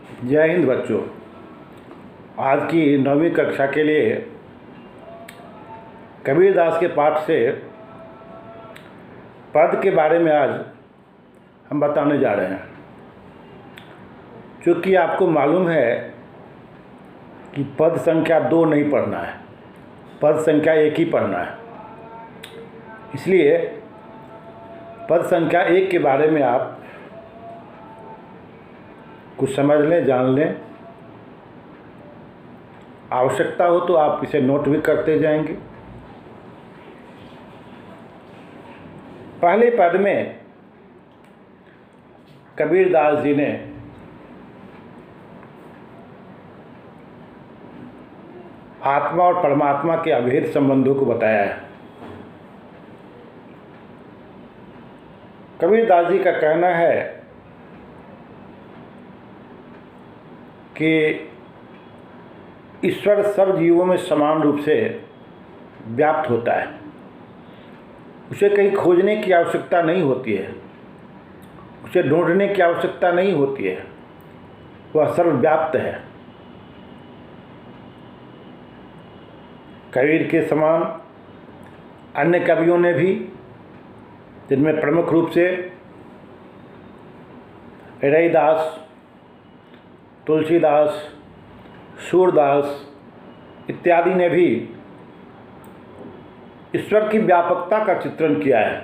जय हिंद बच्चों। आज की 9वीं कक्षा के लिए कबीरदास के पाठ से पद के बारे में आज हम बताने जा रहे हैं। क्योंकि आपको मालूम है कि पद संख्या 2 नहीं पढ़ना है, पद संख्या 1 ही पढ़ना है। इसलिए पद संख्या 1 के बारे में आप कुछ समझ लें, जान लें। आवश्यकता हो तो आप इसे नोट भी करते जाएंगे। पहले पद में कबीरदास जी ने आत्मा और परमात्मा के अभेद संबंधों को बताया है। कबीरदास जी का कहना है कि ईश्वर सब जीवों में समान रूप से व्याप्त होता है। उसे कहीं खोजने की आवश्यकता नहीं होती है, उसे ढूंढने की आवश्यकता नहीं होती है, वह सर्वव्याप्त है। कबीर के समान अन्य कवियों ने भी, जिनमें प्रमुख रूप से रैदास, तुलसीदास, सूरदास इत्यादि ने भी ईश्वर की व्यापकता का चित्रण किया है।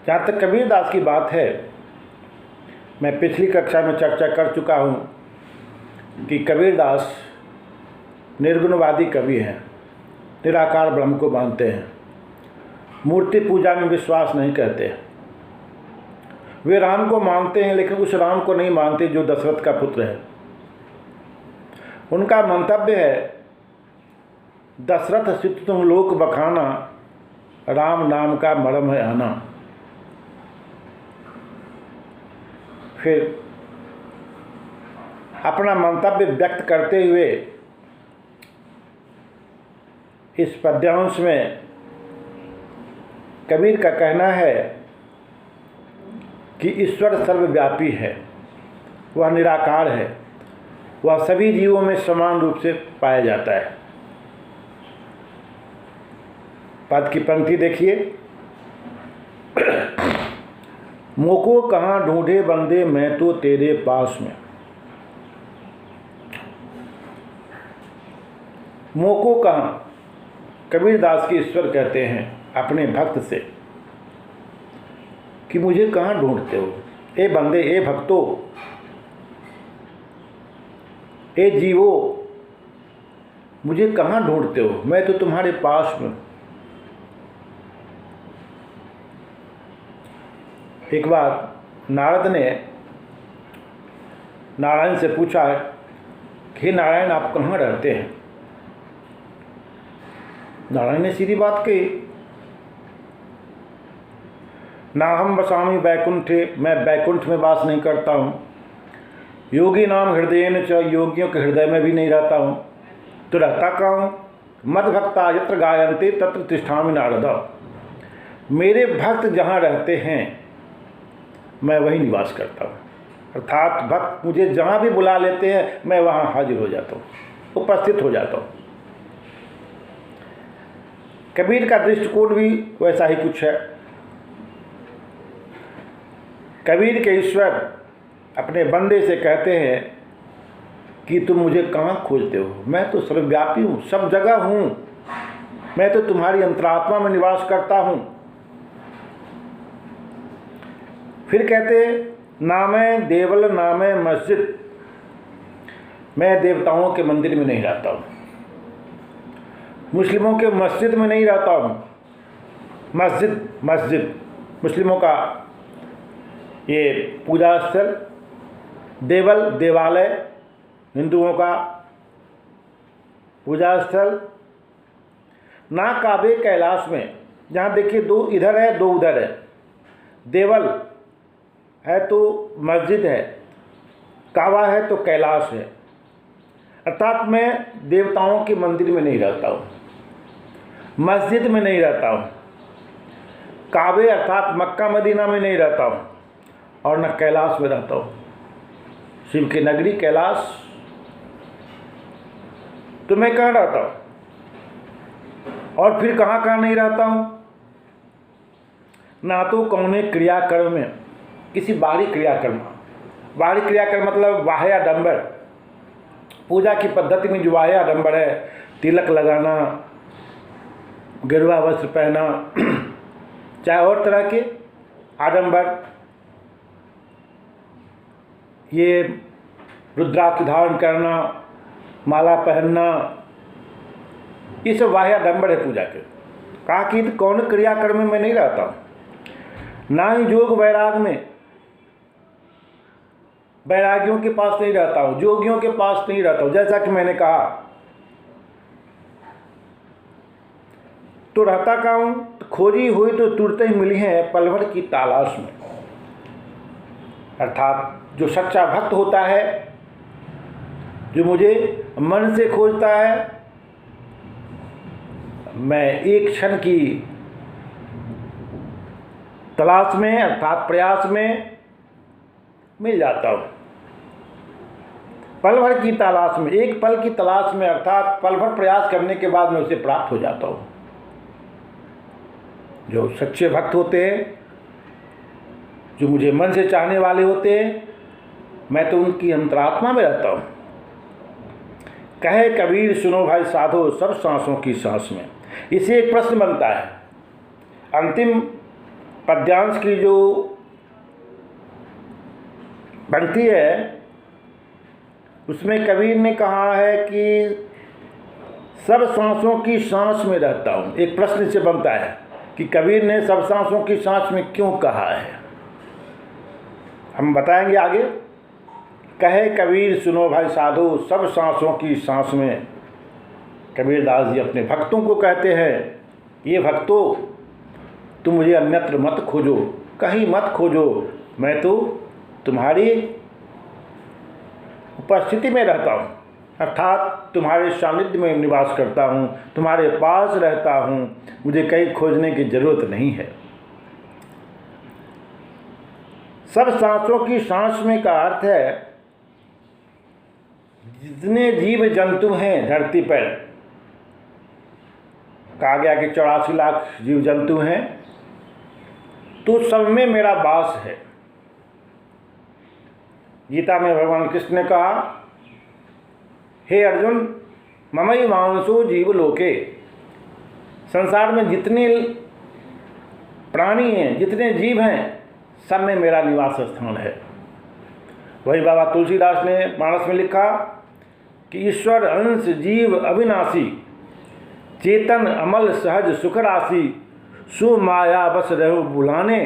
जहाँ तक कबीरदास की बात है, मैं पिछली कक्षा में चर्चा कर चुका हूँ कि कबीरदास निर्गुणवादी कवि हैं, निराकार ब्रह्म को मानते हैं, मूर्ति पूजा में विश्वास नहीं करते। वे राम को मानते हैं, लेकिन उस राम को नहीं मानते जो दशरथ का पुत्र है। उनका मंतव्य है, दशरथ सित तुम लोक बखाना, राम नाम का मरम है आना। फिर अपना मंतव्य व्यक्त करते हुए इस पद्यांश में कबीर का कहना है कि ईश्वर सर्वव्यापी है, वह निराकार है, वह सभी जीवों में समान रूप से पाया जाता है। पद की पंक्ति देखिए। मोको कहाँ ढूंढे बंदे, मैं तो तेरे पास में। मोको कहाँ, कबीरदास की ईश्वर कहते हैं अपने भक्त से कि मुझे कहाँ ढूंढते हो, ए बंदे, ए भक्तों, ए जीवो, मुझे कहाँ ढूंढते हो, मैं तो तुम्हारे पास में। एक बार नारद ने नारायण से पूछा कि हे नारायण, आप कहाँ रहते हैं। नारायण ने सीधी बात कही, ना हम बसामी बैकुंठे, मैं बैकुंठ में वास नहीं करता हूँ। योगी नाम हृदय न च, योगियों के हृदय में भी नहीं रहता हूँ। तो रहता कहाँ हूँ। मद भक्ता यत्र गायन्ते तत्र तिष्ठामि नारद। मेरे भक्त जहाँ रहते हैं मैं वहीं निवास करता हूँ। अर्थात भक्त मुझे जहाँ भी बुला लेते हैं मैं वहाँ हाजिर हो जाता हूँ, उपस्थित हो जाता हूँ। कबीर का दृष्टिकोण भी वैसा ही कुछ है। कबीर के ईश्वर अपने बंदे से कहते हैं कि तुम मुझे कहाँ खोजते हो, मैं तो सर्वव्यापी हूँ, सब जगह हूँ, मैं तो तुम्हारी अंतरात्मा में निवास करता हूँ। फिर कहते, नामे देवल नामे मस्जिद, मैं देवताओं के मंदिर में नहीं रहता हूँ, मुस्लिमों के मस्जिद में नहीं रहता हूँ। मस्जिद, मस्जिद मुस्लिमों का ये पूजा स्थल, देवल देवालय हिंदुओं का पूजा स्थल, ना काबे कैलाश में, जहाँ देखिए 2 इधर है 2 उधर है। देवल है तो मस्जिद है, काबा है तो कैलाश है। अर्थात मैं देवताओं के मंदिर में नहीं रहता हूँ, मस्जिद में नहीं रहता हूँ, काबे अर्थात मक्का मदीना में नहीं रहता हूँ, और न कैलाश में रहता हूँ। शिव की नगरी कैलाश, तो मैं कहाँ रहता हूँ और फिर कहाँ कहाँ नहीं रहता हूँ। ना तो कौने क्रियाकर्म में, किसी बाहरी क्रियाकर्म, बाहरी क्रियाकर्म मतलब बाह्य आडंबर, पूजा की पद्धति में जो बाह्य आडंबर है, तिलक लगाना, गेरुआ वस्त्र पहना, चाहे और तरह के आडंबर, ये रुद्राक्ष धारण करना, माला पहनना, ये सब बाह्य आडंबर है पूजा के। कहा कि कौन क्रियाकर्म में मैं नहीं रहता हूँ, ना ही योग वैराग में, वैरागियों के पास नहीं रहता हूँ, जोगियों के पास नहीं रहता हूँ। जैसा कि मैंने कहा, तो रहता कहाँ हूँ, खोजी हुई तो तुरते ही मिली है पल भर की तलाश में। अर्थात जो सच्चा भक्त होता है, जो मुझे मन से खोजता है, मैं एक क्षण की तलाश में अर्थात प्रयास में मिल जाता हूँ। पल भर की तलाश में, एक पल की तलाश में अर्थात पल भर प्रयास करने के बाद मैं उसे प्राप्त हो जाता हूँ। जो सच्चे भक्त होते हैं, जो मुझे मन से चाहने वाले होते हैं, मैं तो उनकी अंतरात्मा में रहता हूँ। कहे कबीर सुनो भाई साधो सब सांसों की सांस में। इसे एक प्रश्न बनता है। अंतिम पद्यांश की जो पंक्ति है, उसमें कबीर ने कहा है कि सब सांसों की सांस में रहता हूँ। एक प्रश्न से बनता है कि कबीर ने सब सांसों की सांस में क्यों कहा है, हम बताएंगे आगे। कहे कबीर सुनो भाई साधो सब सांसों की सांस में। कबीरदास जी अपने भक्तों को कहते हैं, ये भक्तों, तुम मुझे अन्यत्र मत खोजो, कहीं मत खोजो, मैं तो तुम्हारी उपस्थिति में रहता हूँ, अर्थात तुम्हारे सानिध्य में निवास करता हूँ, तुम्हारे पास रहता हूँ, मुझे कहीं खोजने की जरूरत नहीं है। सब सांसों की सांस में का अर्थ है, जितने जीव जंतु हैं धरती पर, कहा गया कि 84 लाख जीव जंतु हैं, तो सब में मेरा वास है। गीता में भगवान कृष्ण ने कहा, हे अर्जुन ममई मांसो जीव लोके, संसार में जितने प्राणी हैं, जितने जीव हैं, सब में मेरा निवास स्थान है। वही बाबा तुलसीदास ने मानस में लिखा कि ईश्वर अंश जीव अविनाशी, चेतन अमल सहज सुख राशि, सु माया बस रहो बुलाने,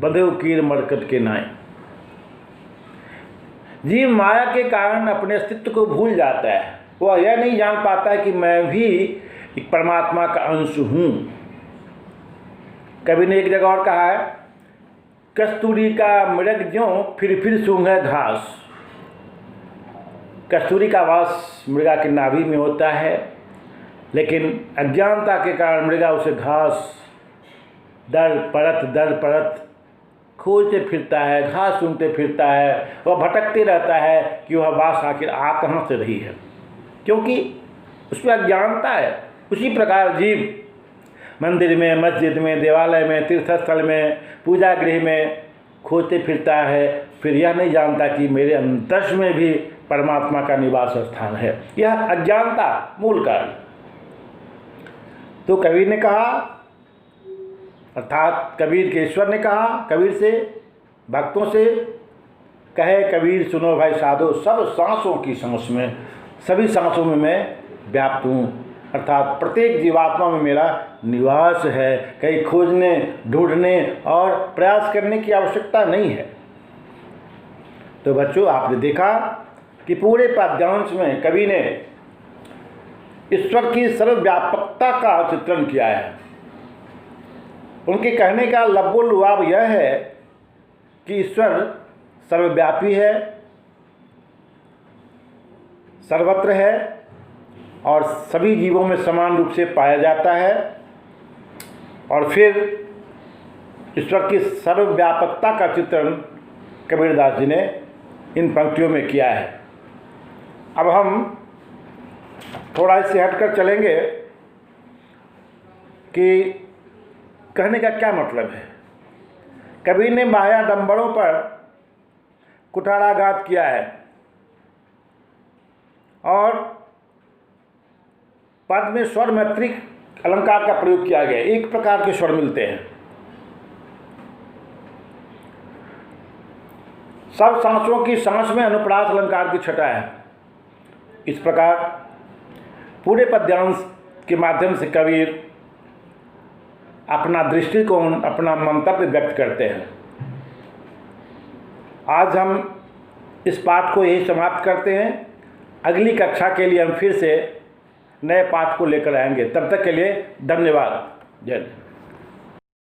बंधो कीर मरकट के नाय। जीव माया के कारण अपने अस्तित्व को भूल जाता है। वह यह नहीं जान पाता है कि मैं भी एक परमात्मा का अंश हूँ। कवि ने एक जगह और कहा है, कस्तूरी का मृग ज्यों फिर सूंघे घास। कस्तूरी का वास मृगा के नाभि में होता है, लेकिन अज्ञानता के कारण मृगा उसे घास दर परत खोजते फिरता है, घास सूंघते फिरता है, वह भटकते रहता है कि वह वास आखिर आ कहाँ से रही है, क्योंकि उसमें अज्ञानता है। उसी प्रकार जीव मंदिर में, मस्जिद में, देवालय में, तीर्थस्थल में, पूजा गृह में खोजते फिरता है, फिर यह नहीं जानता कि मेरे अंतर्ष में भी परमात्मा का निवास स्थान है। यह अज्ञानता मूल कारण। तो कबीर ने कहा, अर्थात कबीर के ईश्वर ने कहा कबीर से, भक्तों से, कहे कबीर सुनो भाई साधो सब सांसों की सांस में, सभी सांसों में मैं व्याप्त हूँ, अर्थात प्रत्येक जीवात्मा में मेरा निवास है। कहीं खोजने, ढूंढने और प्रयास करने की आवश्यकता नहीं है। तो बच्चों, आपने देखा कि पूरे पद्यांश में कवि ने ईश्वर की सर्वव्यापकता का चित्रण किया है। उनके कहने का लब्बो लुआब यह है कि ईश्वर सर्वव्यापी है, सर्वत्र है और सभी जीवों में समान रूप से पाया जाता है। और फिर ईश्वर की सर्वव्यापकता का चित्रण कबीरदास जी ने इन पंक्तियों में किया है। अब हम थोड़ा इससे हटकर चलेंगे कि कहने का क्या मतलब है। कबीर ने माया डंबरों पर कुठाराघात किया है और पद में स्वर मैत्रिक अलंकार का प्रयोग किया गया। एक प्रकार के स्वर मिलते हैं। सब सांसों की सांस में अनुप्रास अलंकार की छटा है। इस प्रकार पूरे पद्यांश के माध्यम से कबीर अपना दृष्टिकोण, अपना मंतव्य व्यक्त करते हैं। आज हम इस पाठ को यही समाप्त करते हैं। अगली कक्षा के लिए हम फिर से नए पाठ को लेकर आएंगे। तब तक के लिए धन्यवाद। जय हिंद।